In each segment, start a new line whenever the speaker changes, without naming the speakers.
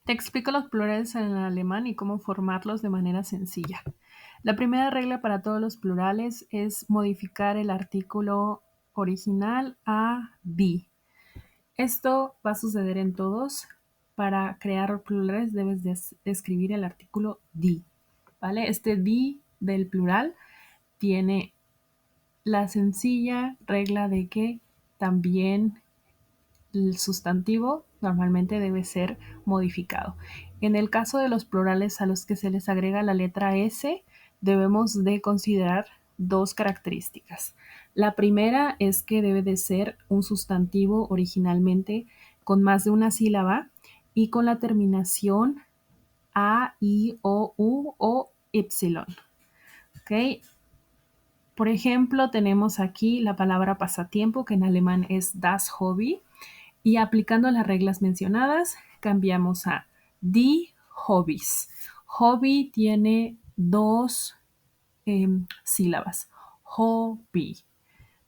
Te explico los plurales en alemán y cómo formarlos de manera sencilla. La primera regla para todos los plurales es modificar el artículo original a die. Esto va a suceder en todos. Para crear plurales debes de escribir el artículo die, ¿vale? Este die del plural tiene la sencilla regla de que también el sustantivo normalmente debe ser modificado. En el caso de los plurales a los que se les agrega la letra S, debemos de considerar dos características. La primera es que debe de ser un sustantivo originalmente con más de una sílaba y con la terminación A, I, O, U o Y. ¿Ok? Por ejemplo, tenemos aquí la palabra pasatiempo, que en alemán es das Hobby. Y aplicando las reglas mencionadas, cambiamos a die Hobbys. Hobby tiene dos sílabas. Hobby.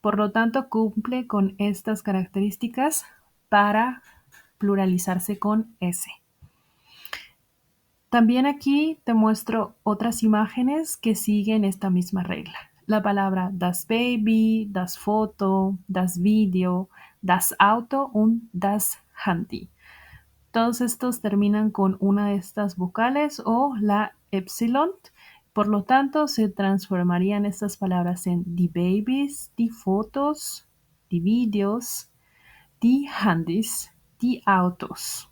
Por lo tanto, cumple con estas características para pluralizarse con S. También aquí te muestro otras imágenes que siguen esta misma regla. La palabra das Baby, das Foto, das Video, das Auto und das Handy. Todos estos terminan con una de estas vocales o la epsilon. Por lo tanto, se transformarían estas palabras en die Babys, die Fotos, die Videos, die Handys, die Autos.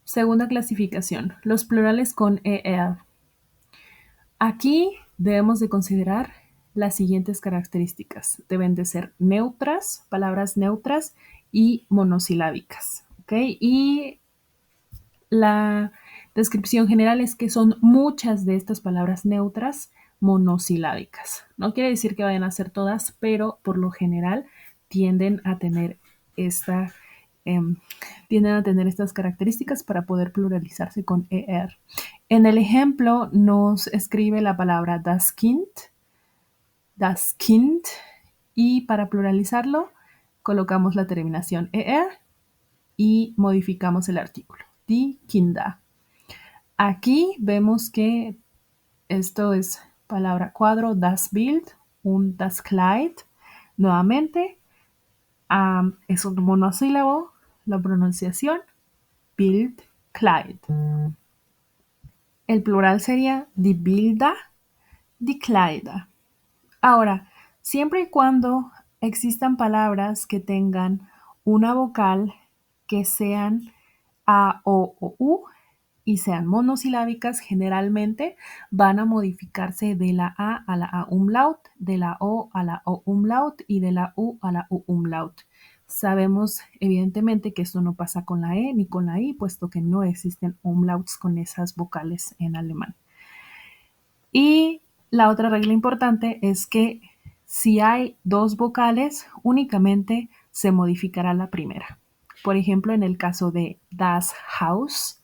Segunda clasificación, los plurales con ER. Aquí debemos de considerar las siguientes características. Deben de ser neutras, palabras neutras y monosilábicas. ¿Ok? Y la descripción general es que son muchas de estas palabras neutras monosilábicas. No quiere decir que vayan a ser todas, pero por lo general tienden a tener esta tienden a tener estas características para poder pluralizarse con ER. En el ejemplo nos escribe la palabra das Kind, y para pluralizarlo colocamos la terminación ER y modificamos el artículo, die Kinder. Aquí vemos que esto es palabra cuadro, das Bild und das Kleid. Nuevamente, es un monosílabo, la pronunciación, Bild, Kleid. El plural sería die Bilder, die Kleider. Ahora, siempre y cuando existan palabras que tengan una vocal que sean A, O U y sean monosilábicas, generalmente van a modificarse de la A la A umlaut, de la O a la O umlaut y de la U a la U umlaut. Sabemos evidentemente que esto no pasa con la E ni con la I, puesto que no existen umlauts con esas vocales en alemán. Y la otra regla importante es que si hay dos vocales, únicamente se modificará la primera. Por ejemplo, en el caso de das Haus,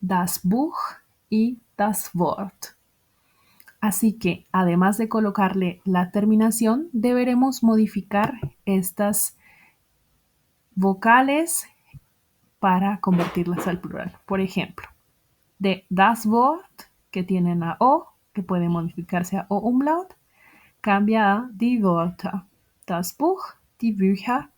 das Buch y das Wort. Así que, además de colocarle la terminación, deberemos modificar estas vocales para convertirlas al plural. Por ejemplo, de das Wort, que tienen a O, que puede modificarse a O umlaut, cambia a die Wörter. Das Buch, die Bücher,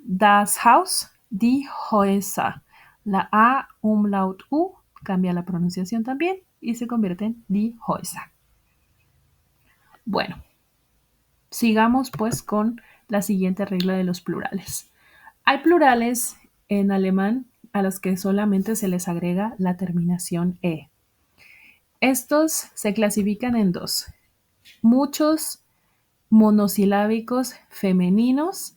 das Haus, die Häuser. La A umlaut U cambia la pronunciación también y se convierte en die Häuser. Bueno, sigamos pues con la siguiente regla de los plurales. Hay plurales en alemán a los que solamente se les agrega la terminación E. Estos se clasifican en dos. Muchos monosilábicos femeninos,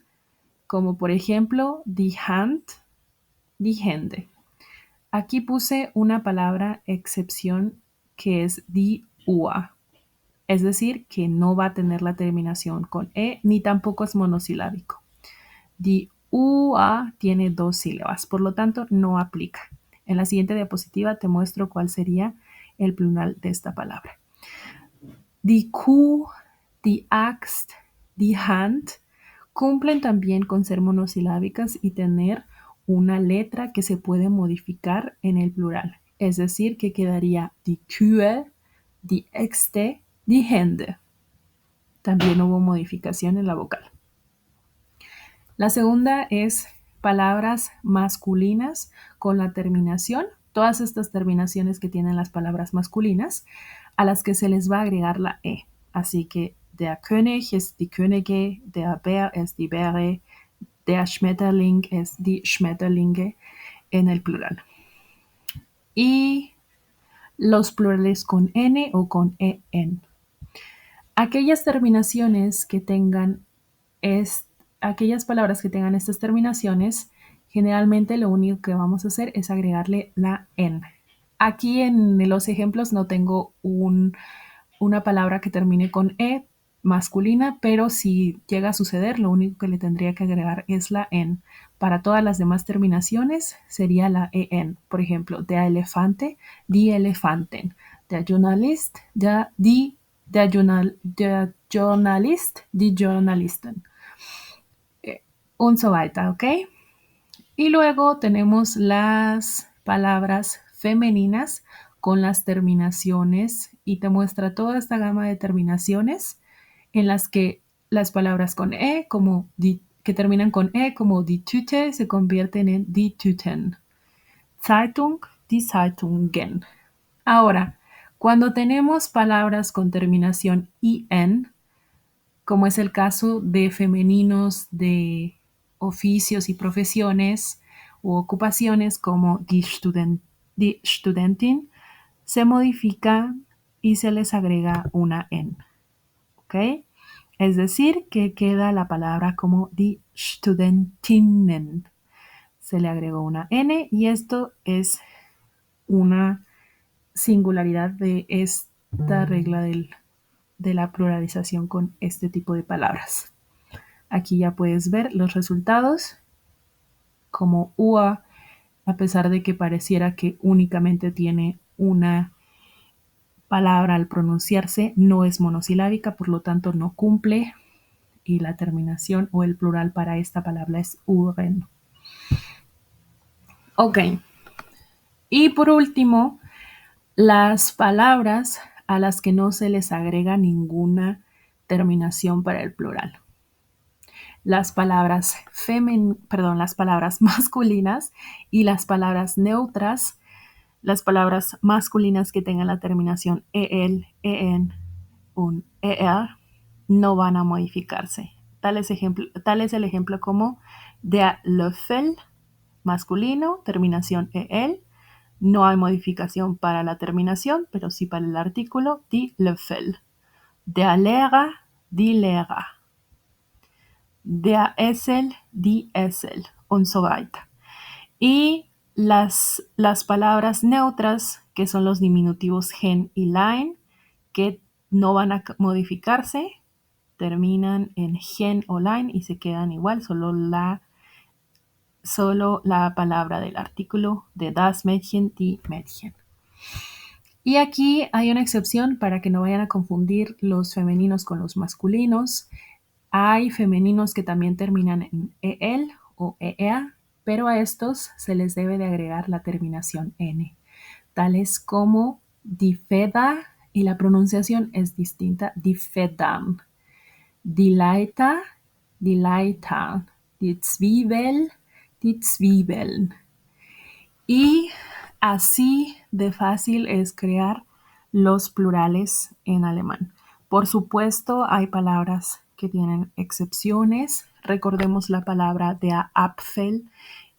como por ejemplo die Hand, die Hände. Aquí puse una palabra excepción que es die Ua, es decir, que no va a tener la terminación con E ni tampoco es monosilábico. Die Ua tiene dos sílabas, por lo tanto no aplica. En la siguiente diapositiva te muestro cuál sería el plural de esta palabra. Die Kuh, die Axt, die Hand. Cumplen también con ser monosilábicas y tener una letra que se puede modificar en el plural. Es decir, que quedaría die Kühe, die Äxte, die Hände. También hubo modificación en la vocal. La segunda es palabras masculinas con la terminación, todas estas terminaciones que tienen las palabras masculinas, a las que se les va a agregar la E. Así que der König es die Könige, der Bär es die Bäre, der Schmetterling es die Schmetterlinge en el plural. Y los plurales con N o con EN. Aquellas terminaciones que tengan aquellas palabras que tengan estas terminaciones, generalmente lo único que vamos a hacer es agregarle la en. Aquí en los ejemplos no tengo una palabra que termine con e masculina, pero si llega a suceder, lo único que le tendría que agregar es la en. Para todas las demás terminaciones sería la en. Por ejemplo, der Elefante, die Elefanten. Der Journalist, der Journalist, die Journalisten. Und so weiter, ¿ok? Y luego tenemos las palabras femeninas con las terminaciones y te muestra toda esta gama de terminaciones en las que las palabras con e que terminan con e como die Tüte se convierten en die Tüten. Zeitung, die Zeitungen. Ahora, cuando tenemos palabras con terminación in, como es el caso de femeninos de oficios y profesiones u ocupaciones como die Studentin, se modifica y se les agrega una en. ¿Ok? Es decir, que queda la palabra como die Studentinnen. Se le agregó una n y esto es una singularidad de esta regla de la pluralización con este tipo de palabras. Aquí ya puedes ver los resultados como UA, a pesar de que pareciera que únicamente tiene una palabra al pronunciarse, no es monosilábica, por lo tanto no cumple y la terminación o el plural para esta palabra es uren. Ok. Y por último, las palabras a las que no se les agrega ninguna terminación para el plural. Las palabras las palabras masculinas y las palabras neutras, las palabras masculinas que tengan la terminación el, en, un, er, no van a modificarse. Tal es el ejemplo como der Löffel, masculino, terminación el. No hay modificación para la terminación, pero sí para el artículo, die Löffel. Der Lehrer, die Lehrer. Der Esel, die Esel, und so weiter. Y las palabras neutras, que son los diminutivos gen y lein, que no van a modificarse, terminan en gen o lein y se quedan igual, solo la palabra del artículo de das Mädchen, die Mädchen. Y aquí hay una excepción para que no vayan a confundir los femeninos con los masculinos. Hay femeninos que también terminan en el o ea, pero a estos se les debe de agregar la terminación n, tales como die Feder, y la pronunciación es distinta, die Federn, die Leiter, die Leitern, die Zwiebel, die Zwiebeln. Y así de fácil es crear los plurales en alemán. Por supuesto, hay palabras que tienen excepciones. Recordemos la palabra der Apfel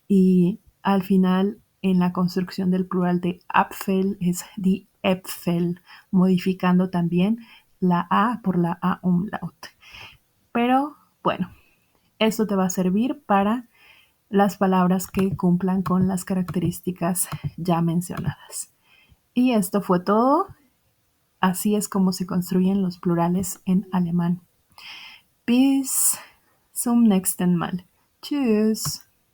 y al final en la construcción del plural de Apfel es die Äpfel, modificando también la A por la A umlaut. Pero bueno, esto te va a servir para las palabras que cumplan con las características ya mencionadas. Y esto fue todo. Así es como se construyen los plurales en alemán. Bis zum nächsten Mal. Tschüss.